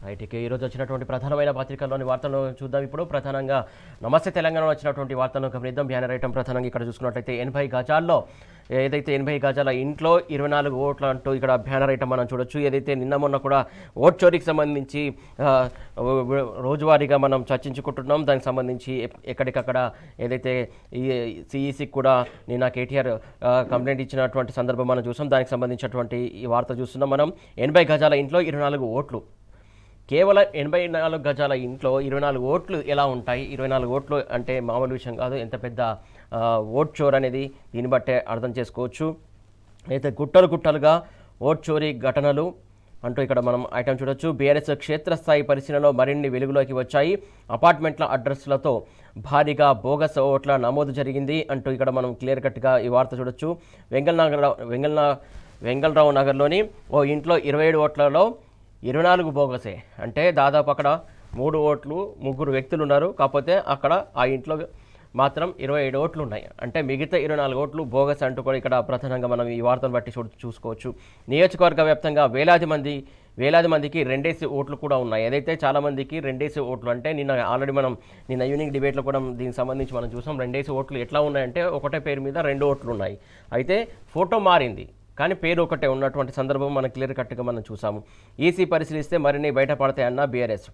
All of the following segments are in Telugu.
రైట్ ఇక ఈరోజు వచ్చినటువంటి ప్రధానమైన పత్రికల్లోని వార్తలను చూద్దాం. ఇప్పుడు ప్రధానంగా నమస్తే తెలంగాణలో వచ్చినటువంటి వార్తలను గమనిద్దాం. బ్యానర్ ఐటమ్ ప్రధానంగా ఇక్కడ చూసుకున్నట్లయితే 80 గజాల్లో ఏదైతే 80 గజాల ఇంట్లో 24 ఓట్లు అంటూ ఇక్కడ బ్యానర్ ఐటమ్ మనం చూడొచ్చు. ఏదైతే నిన్న మొన్న కూడా ఓట్ చోరీకి సంబంధించి రోజువారీగా మనం చర్చించుకుంటున్నాం. దానికి సంబంధించి ఎక్కడికక్కడ ఏదైతే ఈ సిఈసికి కూడా నిన్న కేటీఆర్ కంప్లైంట్ ఇచ్చినటువంటి సందర్భం మనం చూసాం. దానికి సంబంధించినటువంటి ఈ వార్త చూస్తున్నాం మనం. 80 గజాల ఇంట్లో 24 ఓట్లు. కేవలం 84 గజాల ఇంట్లో 24 ఓట్లు ఎలా ఉంటాయి? 24 ఓట్లు అంటే మామూలు విషయం కాదు. ఎంత పెద్ద ఓట్ చోర్ అనేది దీన్ని బట్టే అర్థం చేసుకోవచ్చు. అయితే గుట్టలుగా ఓట్ చోరీ ఘటనలు అంటూ ఇక్కడ మనం ఐటమ్ చూడొచ్చు. బీఆర్ఎస్ క్షేత్రస్థాయి పరిశీలనలో మరిన్ని వెలుగులోకి వచ్చాయి. అపార్ట్మెంట్ల అడ్రస్లతో భారీగా బోగస్ ఓట్ల నమోదు జరిగింది అంటూ ఇక్కడ మనం క్లియర్ కట్గా ఈ వార్త చూడొచ్చు. వెంగళరావు నగర్లోని ఓ ఇంట్లో 27 ఓట్లలో 24 బోగసే. అంటే దాదాపు అక్కడ 3 ఓట్లు 3 వ్యక్తులు ఉన్నారు. కాకపోతే అక్కడ ఆ ఇంట్లో మాత్రం 27 ఓట్లు ఉన్నాయి. అంటే మిగతా 24 ఓట్లు బోగస్ అంటూ కూడా ఇక్కడ ప్రధానంగా మనం ఈ వార్తను బట్టి చూసుకోవచ్చు. నియోజకవర్గ వ్యాప్తంగా వేలాది మందికి రెండేసి ఓట్లు కూడా ఉన్నాయి. ఏదైతే చాలామందికి రెండేసి ఓట్లు అంటే ఆల్రెడీ మనం నిన్న ఈవినింగ్ డిబేట్లో కూడా దీనికి సంబంధించి మనం చూసాం. రెండేసి ఓట్లు ఎట్లా ఉన్నాయంటే ఒకటే పేరు మీద 2 ఓట్లు ఉన్నాయి. అయితే ఫోటో మారింది కానీ పేరు ఒకటే ఉన్నటువంటి సందర్భం మనం క్లియర్ కట్గా మనం చూసాము. ఈసీ పరిశీలిస్తే మరిన్ని బయటపడతాయన్న బీఆర్ఎస్.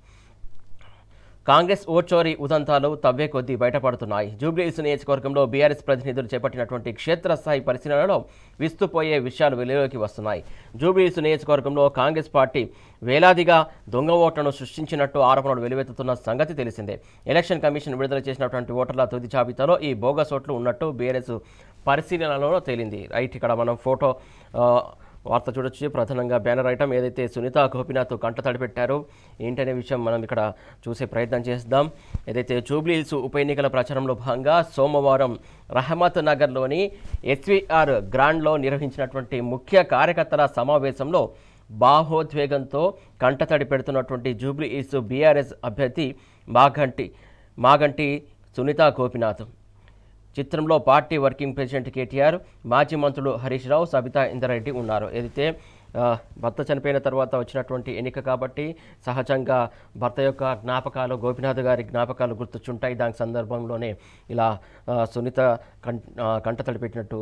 కాంగ్రెస్ ఓట్ చోరీ ఉదంతాలు తవ్వే కొద్దీ బయటపడుతున్నాయి. జూబ్లీహిల్స్ నియోజకవర్గంలో బీఆర్ఎస్ ప్రతినిధులు చేపట్టినటువంటి క్షేత్రస్థాయి పరిశీలనలో విస్తుపోయే విషయాలు వెలుగులోకి వస్తున్నాయి. జూబ్లీహిల్స్ నియోజకవర్గంలో కాంగ్రెస్ పార్టీ వేలాదిగా దొంగ ఓట్లను సృష్టించినట్టు ఆరోపణలు వెలువెత్తుతున్న సంగతి తెలిసిందే. ఎలక్షన్ కమిషన్ విడుదల చేసినటువంటి ఓటర్ల తుది జాబితాలో ఈ బోగస్ ఓట్లు ఉన్నట్టు బీఆర్ఎస్ పరిశీలనలో తేలింది. రైట్ ఇక్కడ మనం ఫోటో వార్త చూడొచ్చు. ప్రధానంగా బ్యానర్ ఐటమ్ ఏదైతే సునీత గోపినాథ్ కంట తడిపెట్టారో ఏంటనే విషయం మనం ఇక్కడ చూసే ప్రయత్నం చేద్దాం. ఏదైతే జూబ్లీహిల్స్ ఉప ఎన్నికల ప్రచారంలో భాగంగా సోమవారం రహమత్ నగర్లోని ఎస్వీఆర్ గ్రాండ్లో నిర్వహించినటువంటి ముఖ్య కార్యకర్తల సమావేశంలో భావోద్వేగంతో కంటతడి పెడుతున్నటువంటి జూబ్లీహిల్స్ బీఆర్ఎస్ అభ్యర్థి మాగంటి సునీత గోపినాథ్. చిత్రంలో పార్టీ వర్కింగ్ ప్రెసిడెంట్ కేటీఆర్, మాజీ మంత్రులు హరీష్ రావు, సబితా ఇందరెడ్డి ఉన్నారు. ఏదైతే భర్త చనిపోయిన తర్వాత వచ్చినటువంటి ఎన్నిక కాబట్టి సహజంగా భర్త యొక్క జ్ఞాపకాలు, గోపినాథ్ గారి జ్ఞాపకాలు గుర్తొచ్చుంటాయి. దాని సందర్భంలోనే ఇలా సునీత కంట తడిపెట్టినట్టు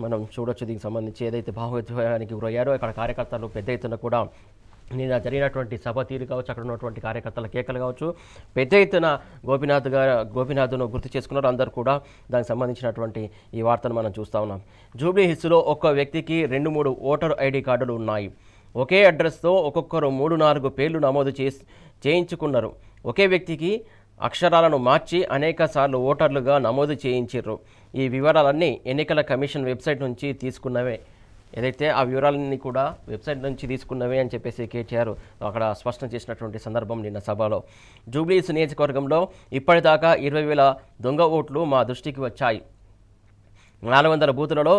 మనం చూడొచ్చు. దీనికి సంబంధించి ఏదైతే భావోద్వేగానికి గురయ్యారో అక్కడ కార్యకర్తలు పెద్ద ఎత్తున కూడా నిన్న జరిగినటువంటి సభ తీరు కావచ్చు, అక్కడ ఉన్నటువంటి కార్యకర్తల కేకలు కావచ్చు, పెద్ద ఎత్తున గోపినాథ్ను గుర్తు చేసుకున్నారు అందరూ కూడా. దానికి సంబంధించినటువంటి ఈ వార్తను మనం చూస్తూ ఉన్నాం. జూబ్లీహిల్స్లో ఒక్క వ్యక్తికి 2-3 ఓటర్ ఐడి కార్డులు ఉన్నాయి. ఒకే అడ్రస్తో ఒక్కొక్కరు 3-4 పేర్లు నమోదు చేయించుకున్నారు. ఒకే వ్యక్తికి అక్షరాలను మార్చి అనేక సార్లు ఓటర్లుగా నమోదు చేయించారు. ఈ వివరాలన్నీ ఎన్నికల కమిషన్ వెబ్సైట్ నుంచి తీసుకున్నవే. ఏదైతే ఆ వివరాలన్నీ కూడా వెబ్సైట్ నుంచి తీసుకున్నవే అని చెప్పేసి కేటీఆర్ అక్కడ స్పష్టం చేసినటువంటి సందర్భం నిన్న సభలో. జూబ్లీహిల్స్ నియోజకవర్గంలో ఇప్పటిదాకా 20,000 దొంగ ఓట్లు మా దృష్టికి వచ్చాయి. 400 బూతులలో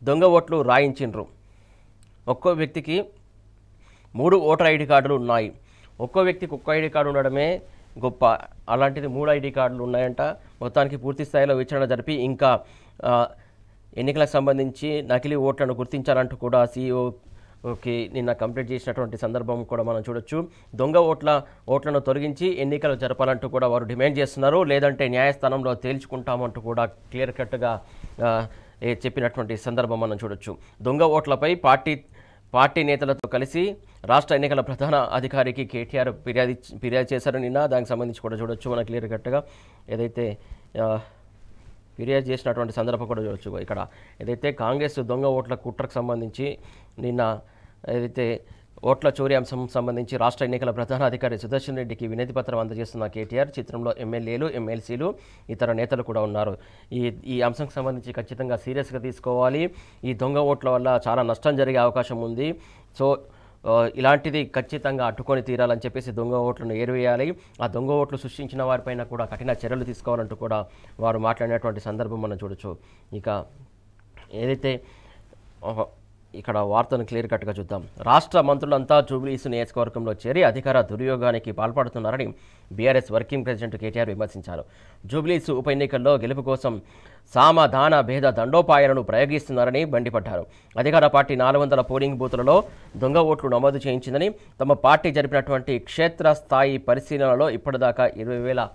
దొంగ ఓట్లు రాయించిండ్రు. ఒక్కో వ్యక్తికి 3 ఓటర్ ఐడి కార్డులు ఉన్నాయి. ఒక్కో వ్యక్తికి ఒక్క ఐడి కార్డు ఉండడమే గొప్ప. అలాంటిది 3 ఐడి కార్డులు ఉన్నాయంట. మొత్తానికి పూర్తి స్థాయిలో విచారణ జరిపి ఇంకా ఎన్నికలకు సంబంధించి నకిలీ ఓట్లను గుర్తించాలంటూ కూడా సీఈఓకి నిన్న కంప్లీట్ చేసినటువంటి సందర్భం కూడా మనం చూడొచ్చు. దొంగ ఓట్లను తొలగించి ఎన్నికలు జరపాలంటూ కూడా వారు డిమాండ్ చేస్తున్నారు. లేదంటే న్యాయస్థానంలో తేల్చుకుంటామంటూ కూడా క్లియర్ కట్గా చెప్పినటువంటి సందర్భం మనం చూడొచ్చు. దొంగ ఓట్లపై పార్టీ నేతలతో కలిసి రాష్ట్ర ఎన్నికల ప్రధాన అధికారికి కేటీఆర్ ఫిర్యాదు చేశారు నిన్న. దానికి సంబంధించి కూడా చూడొచ్చు మనం క్లియర్ కట్గా. ఏదైతే ఫిర్యాదు చేసినటువంటి సందర్భం కూడా చూడొచ్చు. ఇక్కడ ఏదైతే కాంగ్రెస్ దొంగ ఓట్ల కుట్రకు సంబంధించి నిన్న ఏదైతే ఓట్ల చోరీ అంశం సంబంధించి రాష్ట్ర ఎన్నికల ప్రధాన అధికారి సుదర్శన్ రెడ్డికి వినతి పత్రం అందజేస్తున్న కేటీఆర్. చిత్రంలో ఎమ్మెల్యేలు, ఎమ్మెల్సీలు, ఇతర నేతలు కూడా ఉన్నారు. ఈ అంశంకి సంబంధించి ఖచ్చితంగా సీరియస్గా తీసుకోవాలి. ఈ దొంగ ఓట్ల వల్ల చాలా నష్టం జరిగే అవకాశం ఉంది. సో ఇలాంటిది ఖచ్చితంగా అడ్డుకొని తీరాలని చెప్పేసి దొంగ ఓట్లను ఏరివేయాలి. ఆ దొంగ ఓట్లు సృష్టించిన వారిపైన కూడా కఠిన చర్యలు తీసుకోవాలంటూ కూడా వారు మాట్లాడినటువంటి సందర్భం మనం చూడొచ్చు. ఇక ఏదైతే ఇక్కడ వార్తను క్లియర్ కట్గా చూద్దాం. రాష్ట్ర మంత్రులంతా జూబ్లీహిల్స్ నియోజకవర్గంలో చేరి అధికార దుర్యోగానికి పాల్పడుతున్నారని బీఆర్ఎస్ వర్కింగ్ ప్రెసిడెంట్ కేటీఆర్ విమర్శించారు. జూబ్లీహిల్స్ ఉప ఎన్నికల్లో గెలుపు కోసం సామధాన భేద దండోపాయాలను ప్రయోగిస్తున్నారని మండిపడ్డారు. అధికార పార్టీ 400 పోలింగ్ బూతులలో దొంగ ఓట్లు నమోదు చేయించిందని, తమ పార్టీ జరిపినటువంటి క్షేత్రస్థాయి పరిశీలనలో ఇప్పటిదాకా 20,000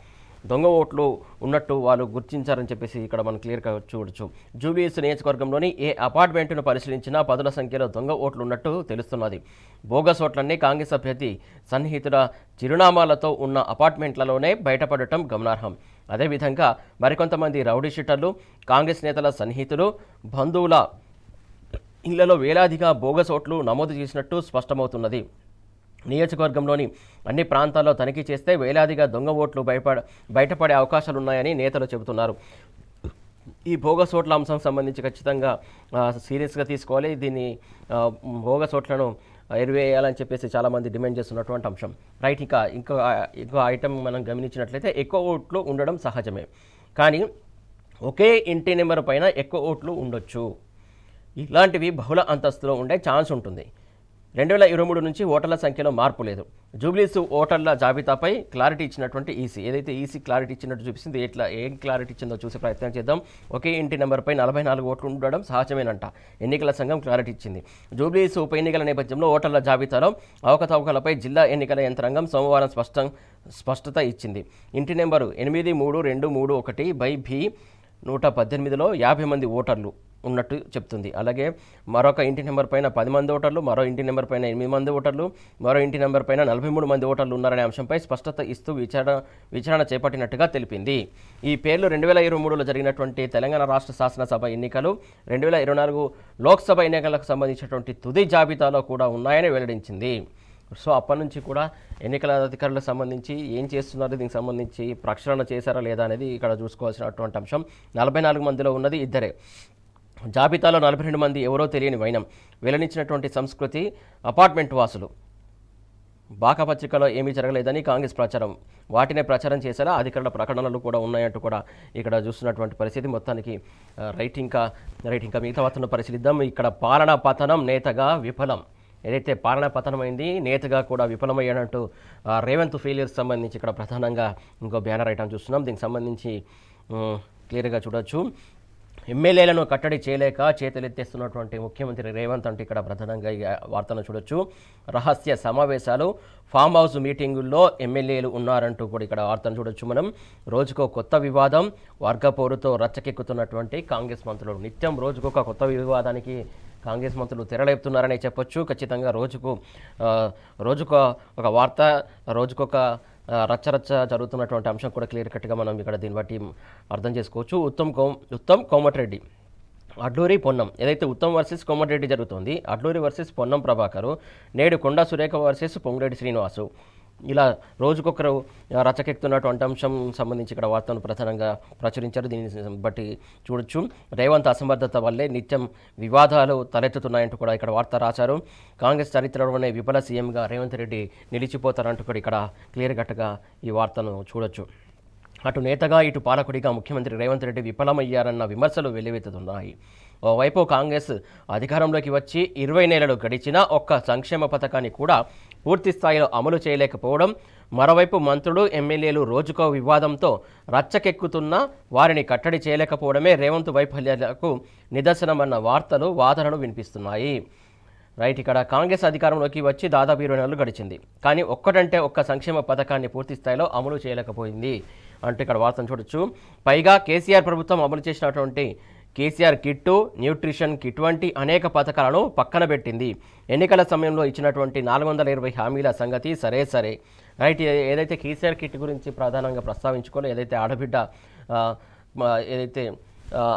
దొంగ ఓట్లు ఉన్నట్టు వాళ్ళు గుర్తించారని చెప్పేసి ఇక్కడ మనం క్లియర్గా చూడొచ్చు. జూబ్లీహిల్స్ నియోజకవర్గంలోని ఏ అపార్ట్మెంట్ను పరిశీలించినా పదుల సంఖ్యలో దొంగ ఓట్లు ఉన్నట్టు తెలుస్తున్నది. బోగస్ ఓట్లన్నీ కాంగ్రెస్ అభ్యర్థి సన్నిహితుల చిరునామాలతో ఉన్న అపార్ట్మెంట్లలోనే బయటపడటం గమనార్హం. అదేవిధంగా మరికొంతమంది రౌడీ షీటర్లు, కాంగ్రెస్ నేతల సన్నిహితులు, బంధువుల ఇళ్లలో వేలాదిగా బోగస్ ఓట్లు నమోదు చేసినట్టు స్పష్టమవుతున్నది. నియోజకవర్గంలోని అన్ని ప్రాంతాల్లో తనిఖీ చేస్తే వేలాదిగా దొంగ ఓట్లు బయటపడే అవకాశాలున్నాయని నేతలు చెబుతున్నారు. ఈ బోగస్ ఓట్ల అంశం సంబంధించి ఖచ్చితంగా సీరియస్గా తీసుకోవాలి. దీన్ని బోగస్ ఓట్లను ఎరివేయాలని చెప్పేసి చాలామంది డిమాండ్ చేస్తున్నటువంటి అంశం. రైట్, ఇంకో ఐటమ్ మనం గమనించినట్లయితే ఎక్కువ ఓట్లు ఉండడం సహజమే, కానీ ఒకే ఇంటి నెంబర్ పైన ఎక్కువ ఓట్లు ఉండొచ్చు. ఇలాంటివి బహుళ అంతస్తులో ఉండే ఛాన్స్ ఉంటుంది. 2023 నుంచి ఓటర్ల సంఖ్యలో మార్పు లేదు. జూబ్లీహిల్స్ ఓటర్ల జాబితాపై క్లారిటీ ఇచ్చినటువంటి ఈసీ, ఏదైతే ఈసీ క్లారిటీ ఇచ్చినట్టు చూపిస్తుంది, ఏం క్లారిటీ ఇచ్చిందో చూసే ప్రయత్నం చేద్దాం. ఒకే ఇంటి నెంబర్పై 44 ఓట్లు ఉండడం సహజమేనంట ఎన్నికల సంఘం క్లారిటీ ఇచ్చింది. జూబ్లీహిల్స్ ఉప ఎన్నికల నేపథ్యంలో ఓటర్ల జాబితాలో అవకతవకలపై జిల్లా ఎన్నికల యంత్రాంగం సోమవారం స్పష్టత ఇచ్చింది. ఇంటి నెంబరు 83231/B 118లో 50 మంది ఓటర్లు ఉన్నట్టు చెప్తుంది. అలాగే మరొక ఇంటి నెంబర్ పైన 10 మంది ఓటర్లు, మరో ఇంటి నెంబర్ పైన 8 మంది ఓటర్లు, మరో ఇంటి నెంబర్ పైన 43 మంది ఓటర్లు ఉన్నారనే అంశంపై స్పష్టత ఇస్తూ విచారణ చేపట్టినట్టుగా తెలిపింది. ఈ పేర్లు 2023లో జరిగినటువంటి తెలంగాణ రాష్ట్ర శాసనసభ ఎన్నికలు, 2024 లోక్సభ ఎన్నికలకు సంబంధించినటువంటి తుది జాబితాలో కూడా ఉన్నాయని వెల్లడించింది. సో అప్పటి నుంచి కూడా ఎన్నికల అధికారులకు సంబంధించి ఏం చేస్తున్నారు, దీనికి సంబంధించి ప్రక్షాళన చేశారా లేదా అనేది ఇక్కడ చూసుకోవాల్సినటువంటి అంశం. 44 మందిలో ఉన్నది ఇద్దరే. జాబితాలో 42 మంది ఎవరో తెలియని వైనం వెల్లడించినటువంటి సంస్కృతి అపార్ట్మెంట్ వాసులు. బాకపత్రికలో ఏమీ జరగలేదని కాంగ్రెస్ ప్రచారం, వాటినే ప్రచారం చేసేలా అధికారుల ప్రకటనలు కూడా ఉన్నాయంటూ కూడా ఇక్కడ చూస్తున్నటువంటి పరిస్థితి. మొత్తానికి రైట్ ఇంకా మిగతా వార్తలను పరిశీలిద్దాం. ఇక్కడ పాలనా పతనం నేతగా విఫలం, ఏదైతే పాలనా పతనమైంది నేతగా కూడా విఫలమయ్యాడంటూ రేవంత్ ఫెయిలియర్స్ సంబంధించి ఇక్కడ ప్రధానంగా ఇంకో బ్యానర్ ఐటమ్ చూస్తున్నాం. దీనికి సంబంధించి క్లియర్గా చూడొచ్చు. ఎమ్మెల్యేలను కట్టడి చేయలేక చేతులెత్తేస్తున్నటువంటి ముఖ్యమంత్రి రేవంత్ అంటే ఇక్కడ ప్రధానంగా ఈ వార్తను చూడొచ్చు. రహస్య సమావేశాలు, ఫామ్ హౌస్ మీటింగుల్లో ఎమ్మెల్యేలు ఉన్నారంటూ కూడా ఇక్కడ వార్తను చూడొచ్చు మనం. రోజుకో కొత్త వివాదం, వర్గ పోరుతో రచ్చకెక్కుతున్నటువంటి కాంగ్రెస్ మంత్రులు. నిత్యం రోజుకొక కొత్త వివాదానికి కాంగ్రెస్ మంత్రులు తెరలేపుతున్నారనే చెప్పొచ్చు. ఖచ్చితంగా రోజుకో ఒక వార్త, రోజుకొక రచ్చరచ్చ జరుగుతున్నటువంటి అంశం కూడా క్లియర్ కట్గా మనం ఇక్కడ దీన్ని బట్టి అర్థం చేసుకోవచ్చు. ఉత్తమ్ కోమటిరెడ్డి, అడ్లూరి పొన్నం, ఏదైతే ఉత్తమ్ వర్సెస్ కోమటిరెడ్డి జరుగుతుంది, అడ్లూరి వర్సెస్ పొన్నం ప్రభాకరు, నేడు కొండా సురేఖ వర్సెస్ పొంగులేటి శ్రీనివాసు, ఇలా రోజుకొకరు రచ్చకెక్కుతున్నటువంటి అంశం సంబంధించి ఇక్కడ వార్తను ప్రధానంగా ప్రచురించారు. దీన్ని బట్టి చూడొచ్చు. రేవంత్ అసమర్థత వల్లే నిత్యం వివాదాలు తలెత్తుతున్నాయంటూ కూడా ఇక్కడ వార్త రాశారు. కాంగ్రెస్ చరిత్రలోనే విఫల సీఎంగా రేవంత్ రెడ్డి నిలిచిపోతారంటూ కూడా ఇక్కడ క్లియర్ కట్గా ఈ వార్తను చూడొచ్చు. అటు నేతగా ఇటు పాలకుడిగా ముఖ్యమంత్రి రేవంత్ రెడ్డి విఫలమయ్యారన్న విమర్శలు వెల్లువెత్తుతున్నాయి. ఓవైపు కాంగ్రెస్ అధికారంలోకి వచ్చి 20 నెలలు గడిచినా ఒక్క సంక్షేమ పథకాన్ని కూడా పూర్తి స్థాయిలో అమలు చేయలేకపోవడం, మరోవైపు మంత్రులు ఎమ్మెల్యేలు రోజుకో వివాదంతో రచ్చకెక్కుతున్నా వారిని కట్టడి చేయలేకపోవడమే రేవంత్ వైఫల్యాలకు నిదర్శనమన్న వాదనలు వినిపిస్తున్నాయి. రైట్, ఇక్కడ కాంగ్రెస్ అధికారంలోకి వచ్చి దాదాపు 20 నెలలు గడిచింది, కానీ ఒక్క సంక్షేమ పథకాన్ని పూర్తి స్థాయిలో అమలు చేయలేకపోయింది అంటే ఇక్కడ వార్తను చూడొచ్చు. పైగా కేసీఆర్ ప్రభుత్వం అమలు చేసినటువంటి కేసీఆర్ కిట్టు, న్యూట్రిషన్ కిట్ వంటి అనేక పథకాలను పక్కన పెట్టింది. ఎన్నికల సమయంలో ఇచ్చినటువంటి 420 హామీల సంగతి సరే. రైట్, ఏదైతే కేసీఆర్ కిట్ గురించి ప్రధానంగా ప్రస్తావించుకోవాలి, ఏదైతే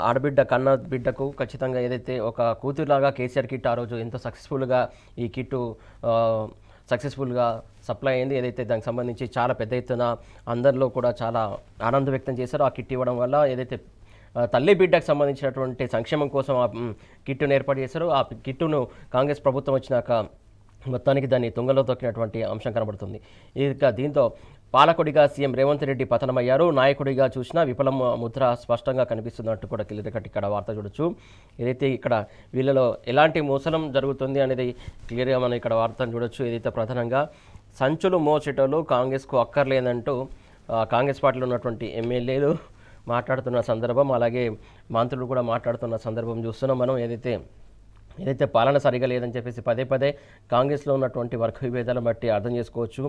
ఆడబిడ్డ కన్న బిడ్డకు ఖచ్చితంగా ఏదైతే ఒక కూతురులాగా కేసీఆర్ కిట్ ఆ రోజు ఎంతో సక్సెస్ఫుల్గా ఈ కిట్టు సక్సెస్ఫుల్గా సప్లై అయింది. ఏదైతే దానికి సంబంధించి చాలా పెద్ద ఎత్తున అందరిలో కూడా చాలా ఆనందం వ్యక్తం చేశారో ఆ కిట్ ఇవ్వడం వల్ల, ఏదైతే తల్లి బిడ్డకు సంబంధించినటువంటి సంక్షేమం కోసం ఆ కిట్టును ఏర్పాటు చేశారు. ఆ కిట్టును కాంగ్రెస్ ప్రభుత్వం వచ్చినాక మొత్తానికి దాన్ని తుంగలో తొక్కినటువంటి అంశం కనబడుతుంది. ఇక దీంతో పాలకుడిగా సీఎం రేవంత్ రెడ్డి పతనమయ్యారు. నాయకుడిగా చూసినా విఫలం ముద్ర స్పష్టంగా కనిపిస్తున్నట్టు కూడా క్లియర్ ఇక్కడ వార్త చూడొచ్చు. ఏదైతే ఇక్కడ వీళ్ళలో ఎలాంటి మోసనం జరుగుతుంది అనేది క్లియర్గా మనం ఇక్కడ వార్తను చూడొచ్చు. ఏదైతే ప్రధానంగా సంచులు మోసేటోళ్ళు కాంగ్రెస్కు అక్కర్లేదంటూ కాంగ్రెస్ పార్టీలో ఉన్నటువంటి ఎమ్మెల్యేలు మాట్లాడుతున్న సందర్భం, అలాగే మంత్రులు కూడా మాట్లాడుతున్న సందర్భం చూస్తున్నాం మనం. ఏదైతే పాలన సరిగా లేదని చెప్పేసి పదే పదే కాంగ్రెస్లో ఉన్నటువంటి వర్గ విభేదాలను బట్టి అర్థం చేసుకోవచ్చు.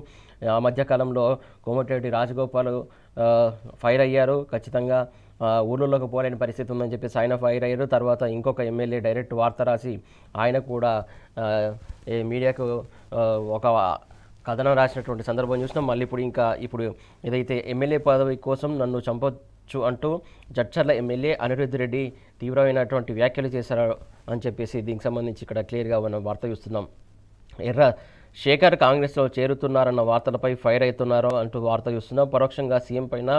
ఆ మధ్యకాలంలో కోమటిరెడ్డి రాజగోపాల్ ఫైర్ అయ్యారు. ఖచ్చితంగా ఊళ్ళలోకి పోలేని పరిస్థితి ఉందని చెప్పేసి ఆయన ఫైర్ అయ్యారు. తర్వాత ఇంకొక ఎమ్మెల్యే డైరెక్ట్ వార్త రాసి ఆయన కూడా మీడియాకు ఒక కథనం రాసినటువంటి సందర్భం చూసినాం. మళ్ళీ ఇప్పుడు ఏదైతే ఎమ్మెల్యే పదవి కోసం నన్ను చంపొచ్చు అంటూ జడ్చర్ల ఎమ్మెల్యే అనిరుద్ధ్ రెడ్డి తీవ్రమైనటువంటి వ్యాఖ్యలు చేశారు అని చెప్పేసి దీనికి సంబంధించి ఇక్కడ క్లియర్గా మనం వార్త చూస్తున్నాం. ఎర్ర శేఖర్ కాంగ్రెస్లో చేరుతున్నారన్న వార్తలపై ఫైర్ అవుతున్నారు అంటూ వార్త చూస్తున్నాం. పరోక్షంగా సీఎం పైన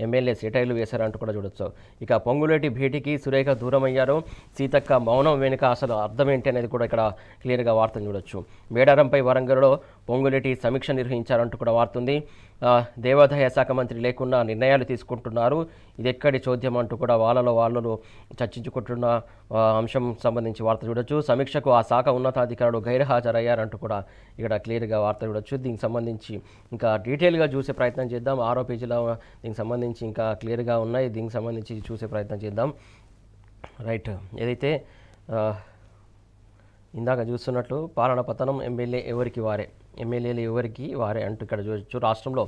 ఎమ్మెల్యే సెటైర్లు వేశారంటూ కూడా చూడొచ్చు. ఇక పొంగులేటి భేటీకి సురేఖ దూరమయ్యారు. సీతక్క మౌనం వెనుక అసలు అర్థం ఏంటి అనేది కూడా ఇక్కడ క్లియర్గా వార్తను చూడొచ్చు. మేడారంపై వరంగల్లో పొంగులేటి సమీక్ష నిర్వహించారంటూ కూడా వార్త ఉంది. దేవాదాయ శాఖ మంత్రి లేకుండా నిర్ణయాలు తీసుకుంటున్నారు, ఇది ఎక్కడి చోద్యం అంటూ కూడా వాళ్ళు చర్చించుకుంటున్న అంశం సంబంధించి వార్త చూడొచ్చు. సమీక్షకు ఆ శాఖ ఉన్నతాధికారులు గైర్హాజరయ్యారంటూ కూడా ఇక్కడ క్లియర్గా వార్త చూడొచ్చు. దీనికి సంబంధించి ఇంకా డీటెయిల్గా చూసే ప్రయత్నం చేద్దాం. 6వ పేజీలో దీనికి సంబంధించి ఇంకా క్లియర్గా ఉన్నాయి. దీనికి సంబంధించి చూసే ప్రయత్నం చేద్దాం. రైట్, ఏదైతే ఇందాక చూస్తున్నట్లు పాలన పతనం ఎమ్మెల్యేలు ఎవరికి వారే అంటూ ఇక్కడ చూడొచ్చు. రాష్ట్రంలో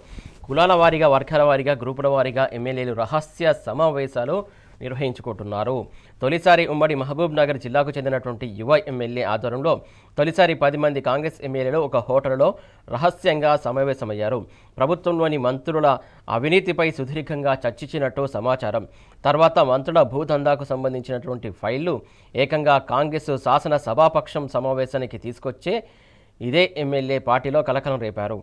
కులాల వారీగా, వర్గాల వారీగా, గ్రూపుల వారీగా ఎమ్మెల్యేలు రహస్య సమావేశాలు నిర్వహించుకుంటున్నారు. తొలిసారి ఉమ్మడి మహబూబ్ నగర్ జిల్లాకు చెందినటువంటి యువ ఎమ్మెల్యే ఆధ్వర్యంలో తొలిసారి 10 మంది కాంగ్రెస్ ఎమ్మెల్యేలు ఒక హోటల్లో రహస్యంగా సమావేశమయ్యారు. ప్రభుత్వంలోని మంత్రుల అవినీతిపై సుదీర్ఘంగా చర్చించినట్టు సమాచారం. తర్వాత మంత్రుల భూదందాకు సంబంధించినటువంటి ఫైళ్లు ఏకంగా కాంగ్రెస్ శాసన సభాపక్షం సమావేశానికి తీసుకొచ్చే ఇదే ఎమ్మెల్యే పార్టీలో కలకలం రేపారు.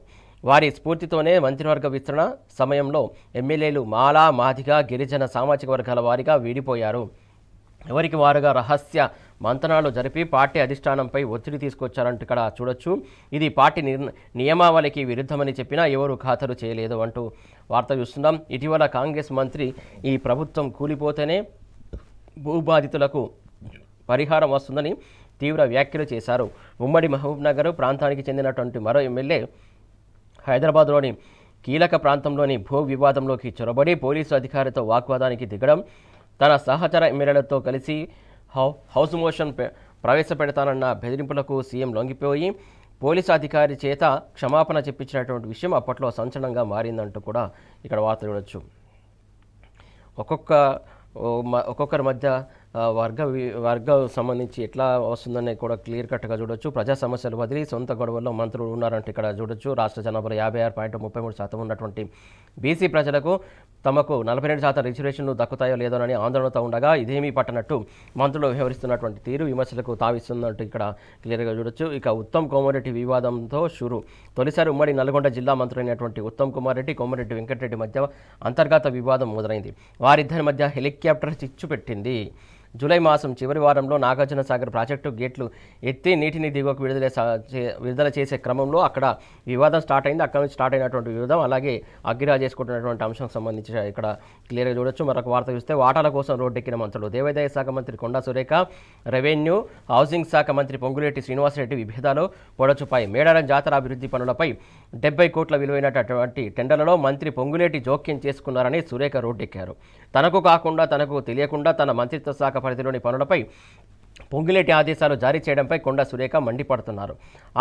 వారి స్ఫూర్తితోనే మంత్రివర్గ విస్తరణ సమయంలో ఎమ్మెల్యేలు మాలా, మాదిగ, గిరిజన సామాజిక వర్గాల వారీగా వీడిపోయారు. ఎవరికి వారుగా రహస్య మంతనాలు జరిపి పార్టీ అధిష్టానంపై ఒత్తిడి తీసుకొచ్చారంటూ ఇక్కడ చూడొచ్చు. ఇది పార్టీ నియమావళికి విరుద్ధమని చెప్పినా ఎవరు ఖాతరు చేయలేదు అంటూ వార్త చూస్తున్నాం. ఇటీవల కాంగ్రెస్ మంత్రి ఈ ప్రభుత్వం కూలిపోతేనే భూబాధితులకు పరిహారం వస్తుందని తీవ్ర వ్యాఖ్యలు చేశారు. ఉమ్మడి మహబూబ్ నగర్ ప్రాంతానికి చెందినటువంటి మరో ఎమ్మెల్యే హైదరాబాద్లోని కీలక ప్రాంతంలోని భూ వివాదంలోకి చొరబడి పోలీసు అధికారితో వాగ్వాదానికి దిగడం, తన సహచర ఎమ్మెల్యేలతో కలిసి హౌస్ మోషన్ ప్రవేశపెడతానన్న బెదిరింపులకు సీఎం లొంగిపోయి పోలీసు అధికారి చేత క్షమాపణ చెప్పించినటువంటి విషయం అప్పట్లో సంచలనంగా మారిందంటూ కూడా ఇక్కడ వార్త చూడొచ్చు. ఒక్కొక్కరి మధ్య వర్గ సంబంధించి ఎట్లా వస్తుందని కూడా క్లియర్ కట్గా చూడొచ్చు. ప్రజా సమస్యలు వదిలి సొంత గొడవల్లో మంత్రులు ఉన్నారంటే ఇక్కడ చూడొచ్చు. రాష్ట్ర జనాభాలో 56.33% ఉన్నటువంటి బీసీ ప్రజలకు తమకు 42% రిజర్వేషన్లు దక్కుతాయో లేదోనని ఆందోళనతో ఉండగా ఇదేమీ పట్టనట్టు మంత్రులు వ్యవహరిస్తున్నటువంటి తీరు విమర్శలకు తావిస్తుందంటూ ఇక్కడ క్లియర్గా చూడొచ్చు. ఇక ఉత్తమ్ కుమార్ రెడ్డి వివాదంతో షురు. తొలిసారి ఉమ్మడి నల్గొండ జిల్లా మంత్రులైనటువంటి ఉత్తమ్ కుమార్ రెడ్డి, కోమరెడ్డి వెంకటరెడ్డి మధ్య అంతర్గత వివాదం మొదలైంది. వారిద్దరి మధ్య హెలికాప్టర్ చిచ్చు పెట్టింది. జూలై మాసం చివరి వారంలో నాగార్జున సాగర్ ప్రాజెక్టు గేట్లు ఎత్తి నీటిని దిగువకు విడుదల చేసే క్రమంలో అక్కడ వివాదం స్టార్ట్ అయింది. అక్కడ నుంచి స్టార్ట్ అయినటువంటి వివాదం అలాగే అగ్గిరా చేసుకుంటున్నటువంటి అంశం సంబంధించి ఇక్కడ క్లియర్గా చూడొచ్చు. మరొక వార్త చూస్తే వాటాల కోసం రోడ్డెక్కిన మంత్రులు. దేవాదాయ శాఖ మంత్రి కొండా సురేఖ, రెవెన్యూ హౌసింగ్ శాఖ మంత్రి పొంగులేటి శ్రీనివాసరెడ్డి విభేదాలు పొడచుపాయి. మేడారం జాతర అభివృద్ధి పనులపై 70 కోట్ల విలువైనటువంటి టెండర్లలో మంత్రి పొంగులేటి జోక్యం చేసుకున్నారని సురేఖ రోడ్డెక్కారు. తనకు కాకుండా, తనకు తెలియకుండా తన మంత్రిత్వ శాఖ పరిధిలోని పనులపై పొంగులేటి ఆదేశాలు జారీ చేయడంపై కొండా సురేఖ మండిపడుతున్నారు.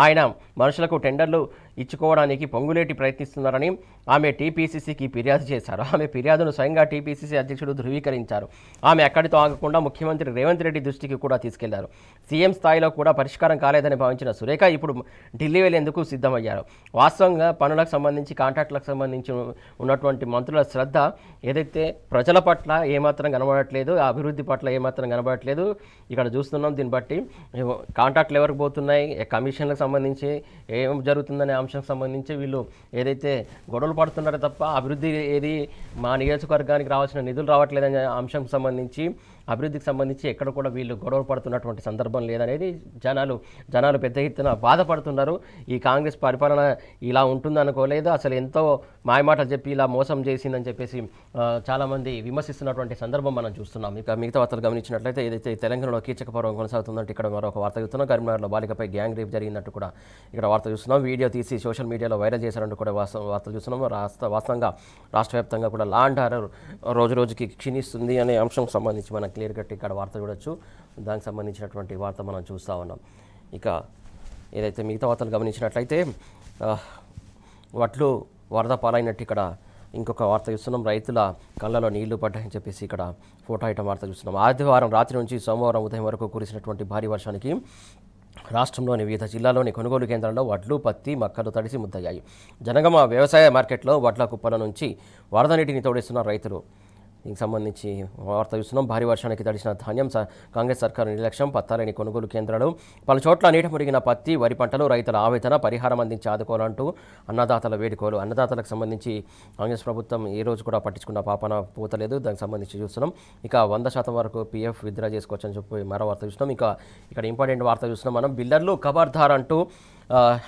ఆయన మనుషులకు టెండర్లు ఇచ్చుకోవడానికి పొంగులేటి ప్రయత్నిస్తున్నారని ఆమె టీపీసీసీకి ఫిర్యాదు చేశారు. ఆమె ఫిర్యాదును స్వయంగా టీపీసీసీ అధ్యక్షుడు ధృవీకరించారు. ఆమె అక్కడితో ఆగకుండా ముఖ్యమంత్రి రేవంత్ రెడ్డి దృష్టికి కూడా తీసుకెళ్లారు. సీఎం స్థాయిలో కూడా పరిష్కారం కాలేదని భావించిన సురేఖ ఇప్పుడు ఢిల్లీ వెళ్లేందుకు సిద్ధమయ్యారు. వాస్తవంగా పనులకు సంబంధించి, కాంట్రాక్టులకు సంబంధించి ఉన్నటువంటి మంత్రుల శ్రద్ధ ఏదైతే ప్రజల పట్ల ఏమాత్రం కనబడట్లేదు, అభివృద్ధి పట్ల ఏమాత్రం కనబడట్లేదు. ఇక్కడ చూస్తున్నాం. దీన్ని బట్టి కాంట్రాక్ట్లు ఎవరికి పోతున్నాయి, కమిషన్లకు సంబంధించి ఏం జరుగుతుందనే అంశానికి సంబంధించి వీళ్ళు ఏదైతే గొడవలు పడుతున్నారో తప్ప అభివృద్ధి ఏది మా నియోజకవర్గానికి రావాల్సిన నిధులు రావట్లేదనే అంశంకి సంబంధించి అభివృద్ధికి సంబంధించి ఎక్కడ కూడా వీళ్ళు గొడవ పడుతున్నటువంటి సందర్భం లేదనేది జనాలు పెద్ద ఎత్తున బాధపడుతున్నారు. ఈ కాంగ్రెస్ పరిపాలన ఇలా ఉంటుందనుకోలేదు, అసలు ఎంతో మాయమాటలు చెప్పి ఇలా మోసం చేసిందని చెప్పేసి చాలామంది విమర్శిస్తున్నటువంటి సందర్భం మనం చూస్తున్నాం. ఇక మిగతా వార్తలు గమనించినట్లయితే ఏదైతే తెలంగాణలో కీచక పర్వం కొనసాగుతుందంటే ఇక్కడ మరొక వార్త చూస్తున్నాం. కరీంనగర్లో బాలికపై గ్యాంగ్ రేప్ జరిగినట్టు కూడా ఇక్కడ వార్త చూస్తున్నాం. వీడియో తీసి సోషల్ మీడియాలో వైరల్ చేశారంటూ కూడా వార్తలు చూస్తున్నాం. వాస్తవంగా రాష్ట్ర వ్యాప్తంగా కూడా లా అండ్ ఆర్డర్ రోజు రోజుకి క్షీణిస్తుంది అనే అంశం సంబంధించి మనం క్లియర్ కట్ ఇక్కడ వార్త చూడొచ్చు. దానికి సంబంధించినటువంటి వార్త మనం చూస్తూ ఉన్నాం. ఇక ఏదైతే మిగతా వార్తలు గమనించినట్లయితే వడ్లు వరద పాలైనట్టు ఇక్కడ ఇంకొక వార్త చూస్తున్నాం. రైతుల కళ్ళలో నీళ్లు పడ్డాయని చెప్పేసి ఇక్కడ ఫోటో ఐటమ్ వార్త చూస్తున్నాం. ఆదివారం రాత్రి నుంచి సోమవారం ఉదయం వరకు కురిసినటువంటి భారీ వర్షానికి రాష్ట్రంలోని వివిధ జిల్లాలోని కొనుగోలు కేంద్రాల్లో వడ్లు, పత్తి, మక్కలు తడిసి ముద్దయ్యాయి. జనగామ వ్యవసాయ మార్కెట్లో వడ్ల కుప్పల నుంచి వరద నీటిని తోడిస్తున్న రైతులు. దీనికి సంబంధించి వార్త చూస్తున్నాం. భారీ వర్షానికి తడిసిన ధాన్యం కాంగ్రెస్ సర్కారు నిర్లక్ష్యం, పత్తాలేని కొనుగోలు కేంద్రాలు, పలు చోట్ల నీట మురిగిన పత్తి, వరి పంటలు, రైతుల ఆవేదన, పరిహారం అందించి ఆదుకోవాలంటూ అన్నదాతల వేడుకోలు. అన్నదాతలకు సంబంధించి కాంగ్రెస్ ప్రభుత్వం ఈ రోజు కూడా పట్టించుకున్న పాపన పూతలేదు. దానికి సంబంధించి చూస్తున్నాం. ఇక 100% వరకు PF విత్డ్రా చేసుకోవచ్చని చెప్పి మరో వార్త చూస్తున్నాం. ఇక ఇక్కడ ఇంపార్టెంట్ వార్త చూస్తున్నాం మనం. బిల్డర్లు ఖబర్దార్ అంటూ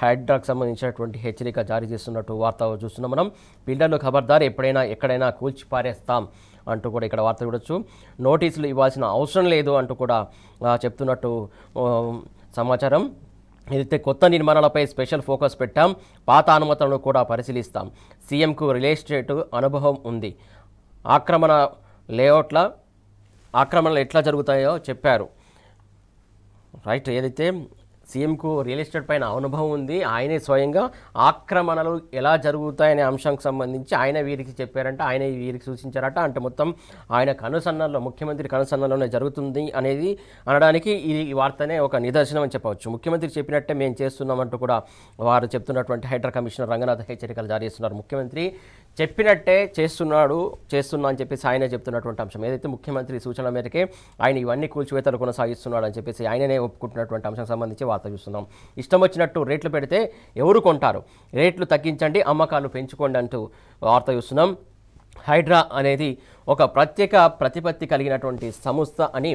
హైడ్రాకు సంబంధించినటువంటి హెచ్చరిక జారీ చేస్తున్నట్టు వార్త చూస్తున్నాం మనం. బిల్డర్లు ఖబర్దార్, ఎప్పుడైనా ఎక్కడైనా కూల్చి పారేస్తాం అంటూ కూడా ఇక్కడ వార్త చూడొచ్చు. నోటీసులు ఇవ్వాల్సిన అవసరం లేదు అంటూ కూడా చెప్తున్నట్టు సమాచారం. ఏదైతే కొత్త నిర్మాణాలపై స్పెషల్ ఫోకస్ పెట్టాం, పాత అనుమతులను కూడా పరిశీలిస్తాం. సీఎంకు రియల్ ఎస్టేట్ అనుభవం ఉంది, ఆక్రమణలు ఎట్లా జరుగుతాయో చెప్పారు. రైట్, ఏదైతే సీఎంకు రియల్ ఎస్టేట్ పైన అనుభవం ఉంది, ఆయనే స్వయంగా ఆక్రమణలు ఎలా జరుగుతాయనే అంశానికి సంబంధించి ఆయన వీరికి చెప్పారంట, ఆయన వీరికి సూచించారట. అంటే మొత్తం ఆయన కనుసన్నల్లో, ముఖ్యమంత్రి కనుసన్నల్లోనే జరుగుతుంది అనేది అనడానికి ఈ వార్తనే ఒక నిదర్శనం అని చెప్పవచ్చు. ముఖ్యమంత్రి చెప్పినట్టే మేము చేస్తున్నామంటూ కూడా వారు చెప్తున్నటువంటి హైడ్రా కమిషనర్ రంగనాథ్ హెచ్చరికలు జారీ చేస్తున్నారు. ముఖ్యమంత్రి చెప్పినట్టే చేస్తున్నా అని చెప్పేసి ఆయనే చెప్తున్నటువంటి అంశం. ఏదైతే ముఖ్యమంత్రి సూచనల మేరకే ఆయన ఇవన్నీ కూల్చివేతలు కొనసాగిస్తున్నాడు అని చెప్పేసి ఆయననే ఒప్పుకుంటున్నటువంటి అంశం సంబంధించి వార్త చూస్తున్నాం. ఇష్టం వచ్చినట్టు రేట్లు పెడితే ఎవరు కొంటారు, రేట్లు తగ్గించండి, అమ్మకాలు పెంచుకోండి అంటూ వార్త చూస్తున్నాం. హైడ్రా అనేది ఒక ప్రత్యేక ప్రతిపత్తి కలిగినటువంటి సంస్థ అని,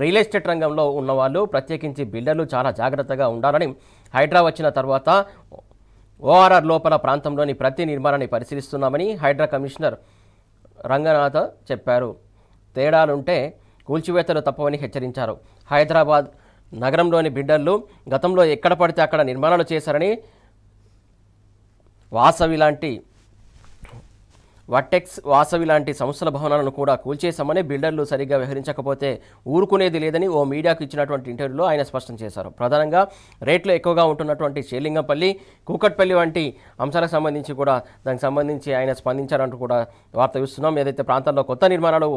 రియల్ ఎస్టేట్ రంగంలో ఉన్నవాళ్ళు ప్రత్యేకించి బిల్డర్లు చాలా జాగ్రత్తగా ఉండాలని, హైడ్రా వచ్చిన తర్వాత ORR లోపల ప్రాంతంలోని ప్రతి నిర్మాణాన్ని పరిశీలిస్తున్నామని హైడ్రా కమిషనర్ రంగనాథ్ చెప్పారు. తేడాలుంటే కూల్చివేతలు తప్పవని హెచ్చరించారు. హైదరాబాద్ నగరంలోని బిల్డర్లు గతంలో ఎక్కడ పడితే అక్కడ నిర్మాణాలు చేశారని, వాసవి లాంటి సంస్థల భవనాలను కూడా కూల్చేశామని, బిల్డర్లు సరిగ్గా వ్యవహరించకపోతే ఊరుకునేది లేదని ఓ మీడియాకు ఇచ్చినటువంటి ఇంటర్వ్యూలో ఆయన స్పష్టం చేశారు. ప్రధానంగా రేట్లు ఎక్కువగా ఉంటున్నటువంటి షేలింగంపల్లి, కూకట్పల్లి వంటి అంశాలకు సంబంధించి కూడా దానికి సంబంధించి ఆయన స్పందించారంటూ కూడా వార్త చూస్తున్నాం. ఏదైతే ప్రాంతాల్లో కొత్త నిర్మాణాలు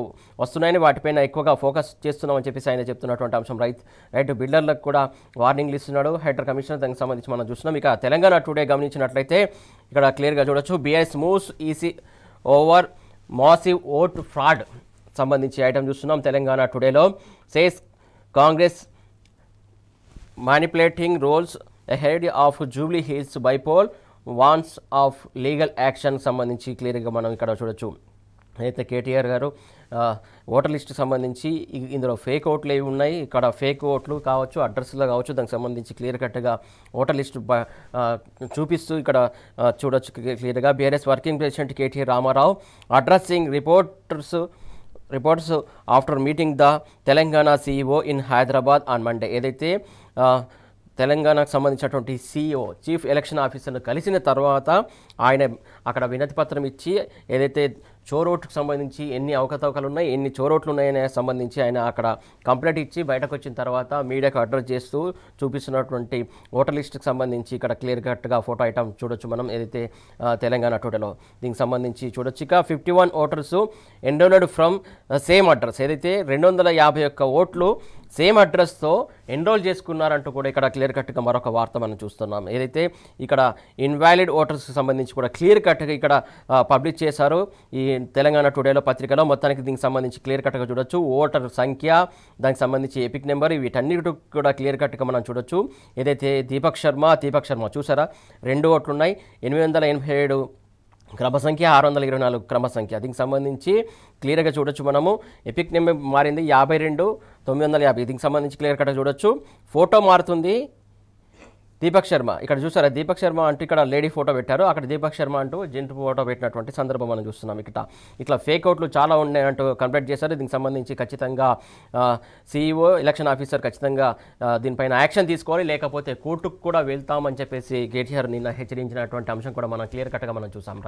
వస్తున్నాయని వాటిపైన ఎక్కువగా ఫోకస్ చేస్తున్నామని చెప్పేసి ఆయన చెప్తున్నటువంటి అంశం. రైట్ బిల్డర్లకు కూడా వార్నింగ్లు ఇస్తున్నాడు హైడ్రా కమిషనర్. దానికి సంబంధించి మనం చూస్తున్నాం. ఇక తెలంగాణ టుడే గమనించినట్లయితే ఇక్కడ క్లియర్గా చూడొచ్చు. BIS moves EC over massive vote fraud సంబంధించి ఐటమ్ చూస్తున్నాం. తెలంగాణ టుడేలో says Congress manipulating rolls ahead of Jubilee Hills bypoll warns of legal action సంబంధించి క్లియర్గా మనం ఇక్కడ చూడొచ్చు. అయితే కేటీఆర్ గారు ఓటర్ లిస్టు సంబంధించి ఇందులో ఫేక్ ఓట్లు ఏవి ఉన్నాయి, ఇక్కడ ఫేక్ ఓట్లు కావచ్చు, అడ్రస్లో కావచ్చు, దానికి సంబంధించి క్లియర్ కట్గా ఓటర్ లిస్టు చూపిస్తూ ఇక్కడ చూడొచ్చు క్లియర్గా. BRS working president KT Rama Rao addressing reports after meeting the Telangana CEO in Hyderabad on Monday. ఏదైతే తెలంగాణకు సంబంధించినటువంటి CEO చీఫ్ ఎలక్షన్ ఆఫీసర్ను కలిసిన తర్వాత ఆయన అక్కడ వినతి పత్రం ఇచ్చి ఏదైతే చోరోట్కు సంబంధించి ఎన్ని అవకతవకలు ఉన్నాయి, ఎన్ని చోరోట్లు ఉన్నాయనే సంబంధించి ఆయన అక్కడ కంప్లైంట్ ఇచ్చి బయటకు వచ్చిన తర్వాత మీడియాకు అడ్రస్ చేస్తూ చూపిస్తున్నటువంటి ఓటర్ లిస్టుకు సంబంధించి ఇక్కడ క్లియర్ కట్గా ఫోటో ఐటమ్ చూడొచ్చు మనం. ఏదైతే తెలంగాణ టోటలో దీనికి సంబంధించి చూడొచ్చు. ఇక 51 voters enrolled from same address. ఏదైతే 251 ఓట్లు సేమ్ అడ్రస్తో ఎన్రోల్ చేసుకున్నారంటూ కూడా ఇక్కడ క్లియర్ కట్గా మరొక వార్త మనం చూస్తున్నాం. ఏదైతే ఇక్కడ ఇన్వాలిడ్ ఓటర్స్కి సంబంధించి కూడా క్లియర్ కట్గా ఇక్కడ పబ్లిష్ చేశారు ఈ తెలంగాణ టుడేలో పత్రికలో. మొత్తానికి దీనికి సంబంధించి క్లియర్ కట్గా చూడొచ్చు. ఓటర్ సంఖ్య, దానికి సంబంధించి ఎపిక్ నెంబర్, వీటన్నిటి కూడా క్లియర్ కట్గా మనం చూడొచ్చు. ఏదైతే దీపక్ శర్మ చూసారా 2 ఓట్లు ఉన్నాయి. 887 క్రమ సంఖ్య 624 క్రమ సంఖ్య. దీనికి సంబంధించి క్లియర్గా చూడొచ్చు మనము. ఎపిక్ నేమ్ మారింది 52,950. దీనికి సంబంధించి క్లియర్ కట్గా చూడొచ్చు. ఫోటో మారుతుంది దీపక్ శర్మ. ఇక్కడ చూసారా దీపక్ శర్మ అంటూ ఇక్కడ లేడీ ఫోటో పెట్టారు, అక్కడ దీపక్ శర్మ అంటూ జెంట్ ఫోటో పెట్టినటువంటి సందర్భం మనం చూస్తున్నాం. ఇట్లా ఫేక్ అవుట్లు చాలా ఉన్నాయంటూ కంప్లైంట్ చేశారు. దీనికి సంబంధించి ఖచ్చితంగా CEO ఎలక్షన్ ఆఫీసర్ ఖచ్చితంగా దీనిపైన యాక్షన్ తీసుకోవాలి, లేకపోతే కోర్టుకు కూడా వెళ్తామని చెప్పేసి కేటీఆర్ నిన్న హెచ్చరించినటువంటి అంశం కూడా మనం క్లియర్ కట్గా మనం చూసాం. రైట్.